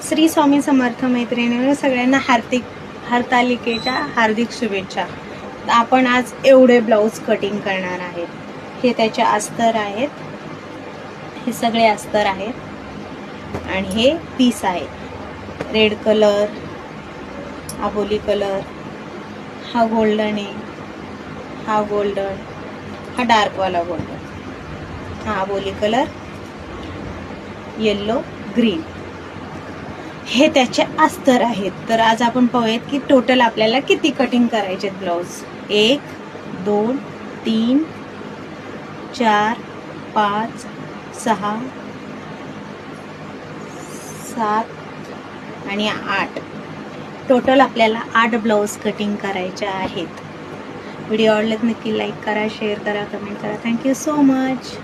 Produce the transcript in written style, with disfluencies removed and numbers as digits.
श्री स्वामी समर्थ मैत्रिणींनो, सगळ्यांना हरतालिकेच्या हार्दिक शुभेच्छा. तर आपण आज एवढे ब्लाऊज कटिंग करणार आहेत. हे त्याचे अस्तर आहेत, हे सगळे अस्तर आहेत आणि हे पीस आहे. रेड कलर, आबोली कलर, हा गोल्डन आहे, हा गोल्डन, हा डार्कवाला गोल्डन, हा आबोली कलर, येल्लो, ग्रीन, हे त्याचे अस्तर आहेत. तर आज आपण पाहूयात की टोटल आपल्याला किती कटिंग करायचे ब्लाउज. 1 2 3 4 5 6 7 आणि 8. टोटल आपल्याला 8 ब्लाउज कटिंग करायचे आहेत. व्हिडिओ आवडल्यास नक्की लाईक करा, शेअर करा, कमेंट करा. Thank you so much.